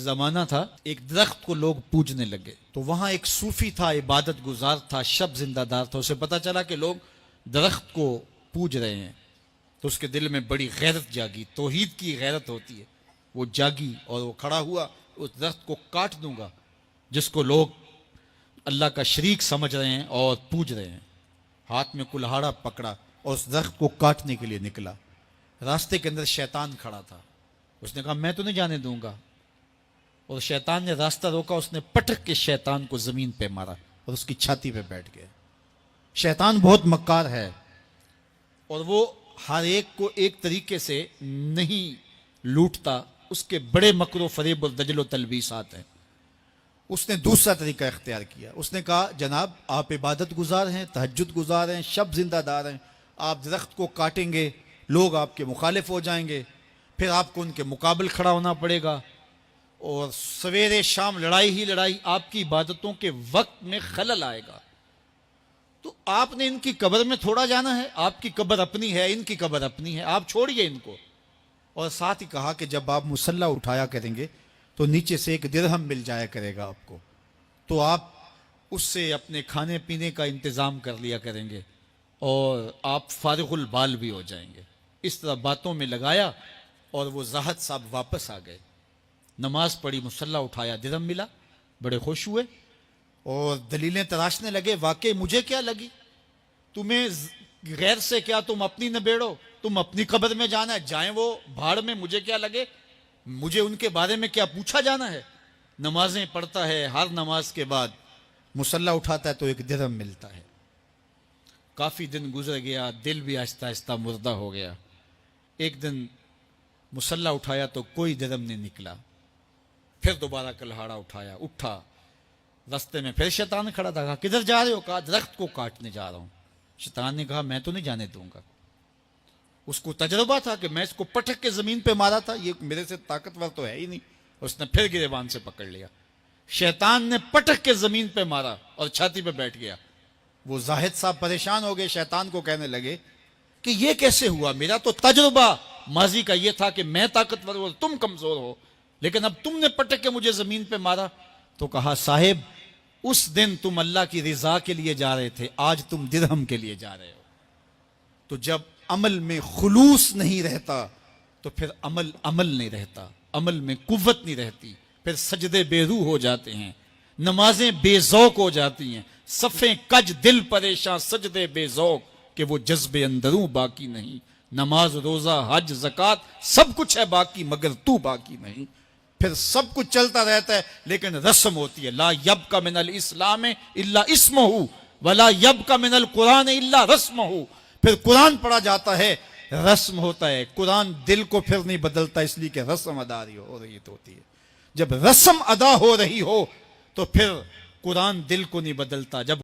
زمانہ تھا، ایک درخت کو لوگ پوجنے لگے، تو وہاں ایک صوفی تھا، عبادت گزار تھا، شب زندہ دار تھا. اسے پتا چلا کہ لوگ درخت کو پوج رہے ہیں، تو اس کے دل میں بڑی غیرت جاگی. توحید کی غیرت ہوتی ہے، وہ جاگی اور وہ کھڑا ہوا، اس درخت کو کاٹ دوں گا جس کو لوگ اللہ کا شریک سمجھ رہے ہیں اور پوج رہے ہیں. ہاتھ میں کلہاڑا پکڑا اور اس درخت کو کاٹنے کے لیے نکلا. راستے کے اندر شیطان کھڑا تھا. اس نے کہا میں تو نہیں جانے دوں گا، اور شیطان نے راستہ روکا. اس نے پٹک کے شیطان کو زمین پہ مارا اور اس کی چھاتی پہ بیٹھ گیا. شیطان بہت مکار ہے اور وہ ہر ایک کو ایک طریقے سے نہیں لوٹتا، اس کے بڑے مکر و فریب اور دجل و تلبیسات ہیں. اس نے دوسرا طریقہ اختیار کیا. اس نے کہا جناب آپ عبادت گزار ہیں، تہجد گزار ہیں، شب زندہ دار ہیں، آپ درخت کو کاٹیں گے، لوگ آپ کے مخالف ہو جائیں گے، پھر آپ کو ان کے مقابل کھڑا ہونا پڑے گا، اور سویرے شام لڑائی ہی لڑائی، آپ کی عبادتوں کے وقت میں خلل آئے گا. تو آپ نے ان کی قبر میں تھوڑا جانا ہے، آپ کی قبر اپنی ہے، ان کی قبر اپنی ہے، آپ چھوڑیے ان کو. اور ساتھ ہی کہا کہ جب آپ مصلی اٹھایا کریں گے تو نیچے سے ایک درہم مل جایا کرے گا آپ کو، تو آپ اس سے اپنے کھانے پینے کا انتظام کر لیا کریں گے اور آپ فارغ البال بھی ہو جائیں گے. اس طرح باتوں میں لگایا اور وہ زاہد صاحب واپس آ گئے. نماز پڑھی، مصلی اٹھایا، درہم ملا، بڑے خوش ہوئے اور دلیلیں تراشنے لگے. واقعی مجھے کیا لگی، تمہیں غیر سے کیا، تم اپنی نبیڑو، تم اپنی قبر میں جانا ہے، جائیں وہ بھاڑ میں، مجھے کیا لگے، مجھے ان کے بارے میں کیا پوچھا جانا ہے. نمازیں پڑھتا ہے، ہر نماز کے بعد مصلی اٹھاتا ہے تو ایک درہم ملتا ہے. کافی دن گزر گیا، دل بھی آہستہ آہستہ مردہ ہو گیا. ایک دن مصلی اٹھایا تو کوئی درہم نہیں نکلا. پھر دوبارہ کلہاڑا اٹھایا، اٹھا، راستے میں پھر شیطان کھڑا تھا. کہا کدھر جا رہے ہو؟ کہا درخت کو کاٹنے جا رہا ہوں. شیطان نے کہا میں تو نہیں جانے دوں گا. اس کو تجربہ تھا کہ میں اس کو پٹک کے زمین پہ مارا تھا، یہ میرے سے طاقتور تو ہے ہی نہیں. اس نے پھر گریبان سے پکڑ لیا. شیطان نے پٹک کے زمین پہ مارا اور چھاتی پہ بیٹھ گیا. وہ زاہد صاحب پریشان ہو گئے، شیطان کو کہنے لگے کہ یہ کیسے ہوا، میرا تو تجربہ ماضی کا یہ تھا کہ میں طاقتور ہوں، تم کمزور ہو، لیکن اب تم نے پٹک کے مجھے زمین پہ مارا. تو کہا صاحب اس دن تم اللہ کی رضا کے لیے جا رہے تھے، آج تم درہم کے لیے جا رہے ہو. تو جب عمل میں خلوص نہیں رہتا تو پھر عمل نہیں رہتا، عمل میں قوت نہیں رہتی، پھر سجدے بے روح ہو جاتے ہیں، نمازیں بے ذوق ہو جاتی ہیں، صفیں کج دل پریشاں، سجدے بے ذوق کہ وہ جذبے اندروں باقی نہیں. نماز، روزہ، حج، زکوٰۃ سب کچھ ہے باقی مگر تو باقی نہیں. پھر سب کچھ چلتا رہتا ہے لیکن رسم ہوتی ہے. لا یبقى من الاسلام الا اسمہ ولا یبقى من القرآن الا رسمہ. پھر قرآن پڑھا جاتا ہے، رسم ہوتا ہے. قرآن دل کو پھر نہیں بدلتا، اس لیے کہ رسم ادا ہو رہی ہوتی ہے. جب رسم ادا ہو رہی ہو تو پھر قرآن دل کو نہیں بدلتا. جب